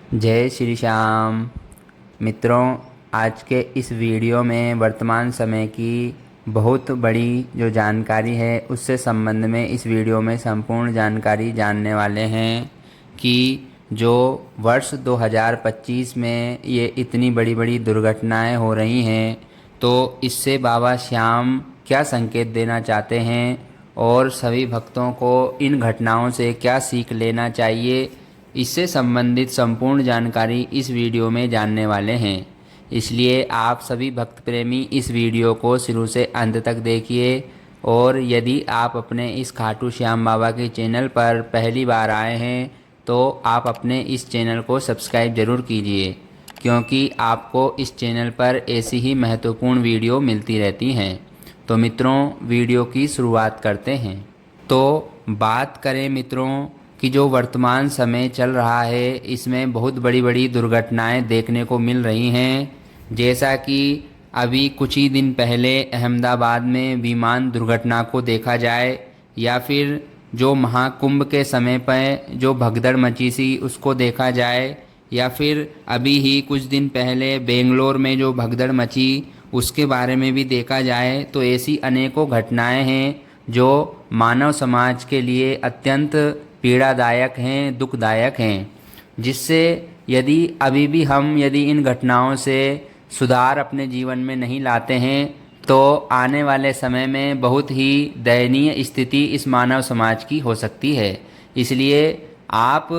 जय श्री श्याम। मित्रों, आज के इस वीडियो में वर्तमान समय की बहुत बड़ी जो जानकारी है उससे संबंध में इस वीडियो में संपूर्ण जानकारी जानने वाले हैं कि जो वर्ष 2025 में ये इतनी बड़ी बड़ी दुर्घटनाएं हो रही हैं, तो इससे बाबा श्याम क्या संकेत देना चाहते हैं और सभी भक्तों को इन घटनाओं से क्या सीख लेना चाहिए, इससे संबंधित संपूर्ण जानकारी इस वीडियो में जानने वाले हैं। इसलिए आप सभी भक्त प्रेमी इस वीडियो को शुरू से अंत तक देखिए। और यदि आप अपने इस खाटू श्याम बाबा के चैनल पर पहली बार आए हैं तो आप अपने इस चैनल को सब्सक्राइब ज़रूर कीजिए, क्योंकि आपको इस चैनल पर ऐसी ही महत्वपूर्ण वीडियो मिलती रहती हैं। तो मित्रों, वीडियो की शुरुआत करते हैं। तो बात करें मित्रों कि जो वर्तमान समय चल रहा है इसमें बहुत बड़ी बड़ी दुर्घटनाएं देखने को मिल रही हैं। जैसा कि अभी कुछ ही दिन पहले अहमदाबाद में विमान दुर्घटना को देखा जाए, या फिर जो महाकुंभ के समय पर जो भगदड़ मची सी उसको देखा जाए, या फिर अभी ही कुछ दिन पहले बेंगलोर में जो भगदड़ मची उसके बारे में भी देखा जाए, तो ऐसी अनेकों घटनाएं हैं जो मानव समाज के लिए अत्यंत पीड़ादायक हैं, दुखदायक हैं, जिससे यदि अभी भी हम इन घटनाओं से सुधार अपने जीवन में नहीं लाते हैं तो आने वाले समय में बहुत ही दयनीय स्थिति इस मानव समाज की हो सकती है। इसलिए आप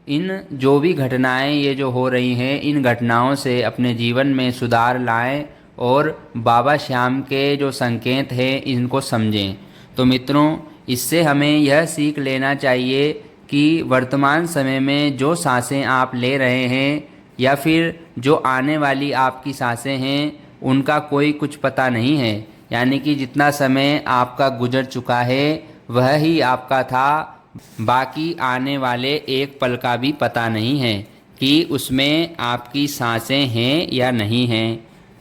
इन जो भी घटनाएं ये जो हो रही हैं इन घटनाओं से अपने जीवन में सुधार लाएं और बाबा श्याम के जो संकेत हैं इनको समझें। तो मित्रों, इससे हमें यह सीख लेना चाहिए कि वर्तमान समय में जो सांसें आप ले रहे हैं या फिर जो आने वाली आपकी सांसें हैं उनका कोई कुछ पता नहीं है। यानी कि जितना समय आपका गुजर चुका है वह ही आपका था, बाकी आने वाले एक पल का भी पता नहीं है कि उसमें आपकी सांसें हैं या नहीं हैं।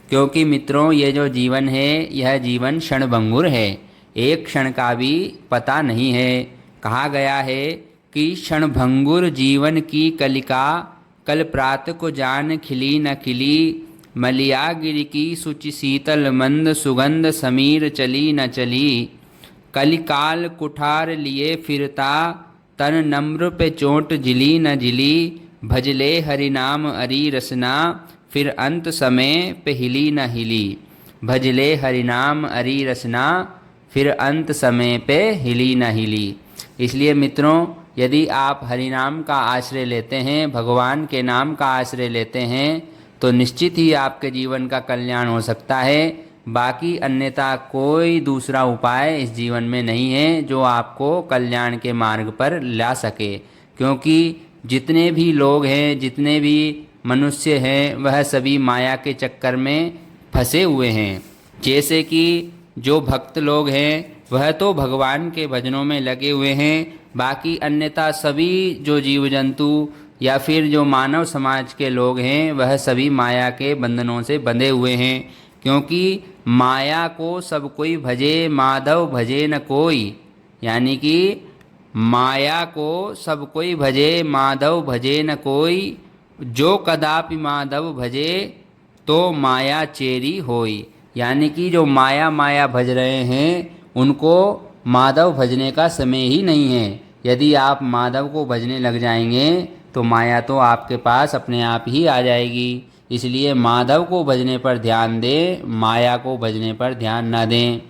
क्योंकि मित्रों, ये जो जीवन है यह जीवन क्षणभंगुर है, एक क्षण का भी पता नहीं है। कहा गया है कि क्षणभंगुर जीवन की कलिका, कल प्रात को जान खिली न खिली, मलियागिरि की सुचि शीतल मंद, सुगंध समीर चली न चली, कलिकाल कुठार लिए फिरता, तन नम्र पे चोट जिली न जिली, भजले हरि नाम अरी रसना, फिर अंत समय पे हिली न हिली। भजले हरि नाम अरी रसना, फिर अंत समय पे हिली न हिली। इसलिए मित्रों, यदि आप हरि नाम का आश्रय लेते हैं, भगवान के नाम का आश्रय लेते हैं, तो निश्चित ही आपके जीवन का कल्याण हो सकता है। बाकी अन्यथा कोई दूसरा उपाय इस जीवन में नहीं है जो आपको कल्याण के मार्ग पर ला सके। क्योंकि जितने भी लोग हैं, जितने भी मनुष्य हैं, वह सभी माया के चक्कर में फंसे हुए हैं। जैसे कि जो भक्त लोग हैं वह तो भगवान के भजनों में लगे हुए हैं, बाकी अन्यथा सभी जो जीव जंतु या फिर जो मानव समाज के लोग हैं वह सभी माया के बंधनों से बंधे हुए हैं। क्योंकि माया को सब कोई भजे, माधव भजे न कोई। यानी कि माया को सब कोई भजे, माधव भजे न कोई, जो कदापि माधव भजे तो माया चेरी होई। यानी कि जो माया माया भज रहे हैं उनको माधव भजने का समय ही नहीं है। यदि आप माधव को भजने लग जाएंगे तो माया तो आपके पास अपने आप ही आ जाएगी। इसलिए माधव को भजने पर ध्यान दें, माया को भजने पर ध्यान ना दें।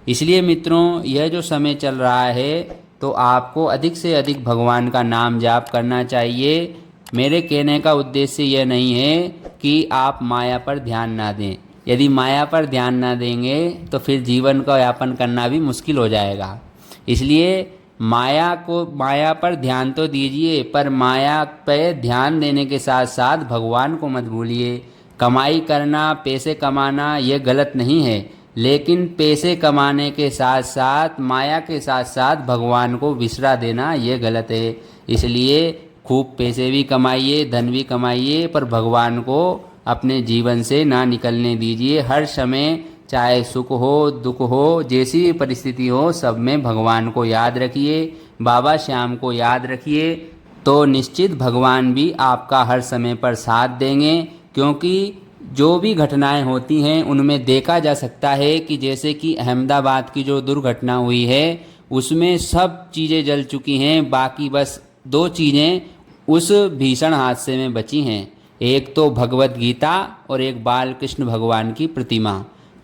इसलिए मित्रों, यह जो समय चल रहा है तो आपको अधिक से अधिक भगवान का नाम जाप करना चाहिए। मेरे कहने का उद्देश्य यह नहीं है कि आप माया पर ध्यान ना दें। यदि माया पर ध्यान ना देंगे तो फिर जीवन का यापन करना भी मुश्किल हो जाएगा। इसलिए माया पर ध्यान तो दीजिए, पर माया पर ध्यान देने के साथ साथ भगवान को मत भूलिए। कमाई करना, पैसे कमाना ये गलत नहीं है, लेकिन पैसे कमाने के साथ साथ माया के साथ साथ भगवान को विसरा देना ये गलत है। इसलिए खूब पैसे भी कमाइए, धन भी कमाइए, पर भगवान को अपने जीवन से ना निकलने दीजिए। हर समय चाहे सुख हो, दुख हो, जैसी भी परिस्थिति हो, सब में भगवान को याद रखिए, बाबा श्याम को याद रखिए। तो निश्चित भगवान भी आपका हर समय पर साथ देंगे। क्योंकि जो भी घटनाएं होती हैं उनमें देखा जा सकता है कि जैसे कि अहमदाबाद की जो दुर्घटना हुई है उसमें सब चीज़ें जल चुकी हैं, बाकी बस दो चीज़ें उस भीषण हादसे में बची हैं, एक तो भगवत गीता और एक बाल कृष्ण भगवान की प्रतिमा।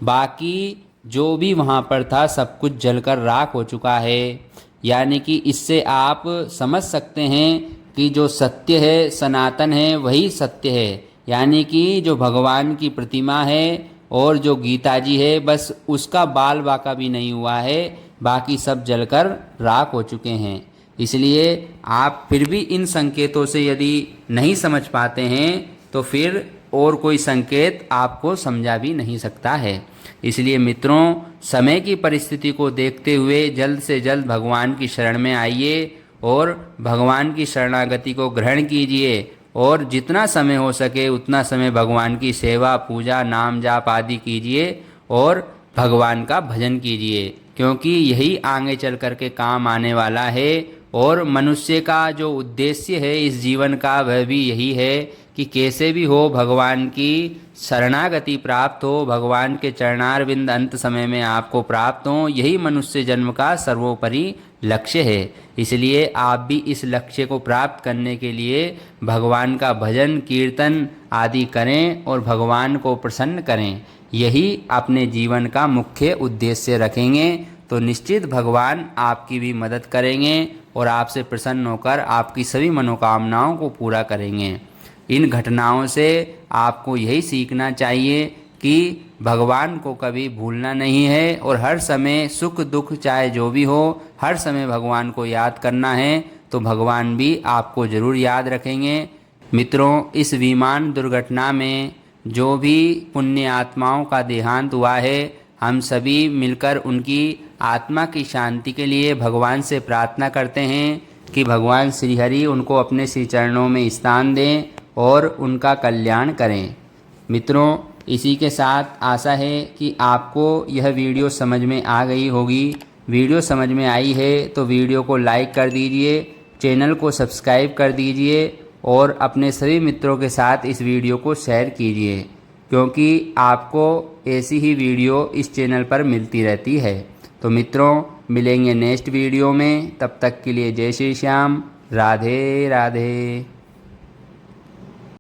बाकी जो भी वहाँ पर था सब कुछ जलकर राख हो चुका है। यानी कि इससे आप समझ सकते हैं कि जो सत्य है, सनातन है, वही सत्य है। यानी कि जो भगवान की प्रतिमा है और जो गीता जी है, बस उसका बाल बाका भी नहीं हुआ है, बाकी सब जलकर राख हो चुके हैं। इसलिए आप फिर भी इन संकेतों से यदि नहीं समझ पाते हैं तो फिर और कोई संकेत आपको समझा भी नहीं सकता है। इसलिए मित्रों, समय की परिस्थिति को देखते हुए जल्द से जल्द भगवान की शरण में आइए और भगवान की शरणागति को ग्रहण कीजिए और जितना समय हो सके उतना समय भगवान की सेवा, पूजा, नाम जाप आदि कीजिए और भगवान का भजन कीजिए, क्योंकि यही आगे चल कर के काम आने वाला है। और मनुष्य का जो उद्देश्य है इस जीवन का वह भी यही है कि कैसे भी हो भगवान की शरणागति प्राप्त हो, भगवान के चरणारविंद अंत समय में आपको प्राप्त हो। यही मनुष्य जन्म का सर्वोपरि लक्ष्य है। इसलिए आप भी इस लक्ष्य को प्राप्त करने के लिए भगवान का भजन, कीर्तन आदि करें और भगवान को प्रसन्न करें। यही अपने जीवन का मुख्य उद्देश्य रखेंगे तो निश्चित भगवान आपकी भी मदद करेंगे और आपसे प्रसन्न होकर आपकी सभी मनोकामनाओं को पूरा करेंगे। इन घटनाओं से आपको यही सीखना चाहिए कि भगवान को कभी भूलना नहीं है और हर समय सुख दुख चाहे जो भी हो, हर समय भगवान को याद करना है, तो भगवान भी आपको ज़रूर याद रखेंगे। मित्रों, इस विमान दुर्घटना में जो भी पुण्य आत्माओं का देहांत हुआ है, हम सभी मिलकर उनकी आत्मा की शांति के लिए भगवान से प्रार्थना करते हैं कि भगवान श्री हरि उनको अपने श्री चरणों में स्थान दें और उनका कल्याण करें। मित्रों, इसी के साथ आशा है कि आपको यह वीडियो समझ में आ गई होगी। वीडियो समझ में आई है तो वीडियो को लाइक कर दीजिए, चैनल को सब्सक्राइब कर दीजिए और अपने सभी मित्रों के साथ इस वीडियो को शेयर कीजिए, क्योंकि आपको ऐसी ही वीडियो इस चैनल पर मिलती रहती है। तो मित्रों, मिलेंगे नेक्स्ट वीडियो में, तब तक के लिए जय श्री श्याम, राधे राधे।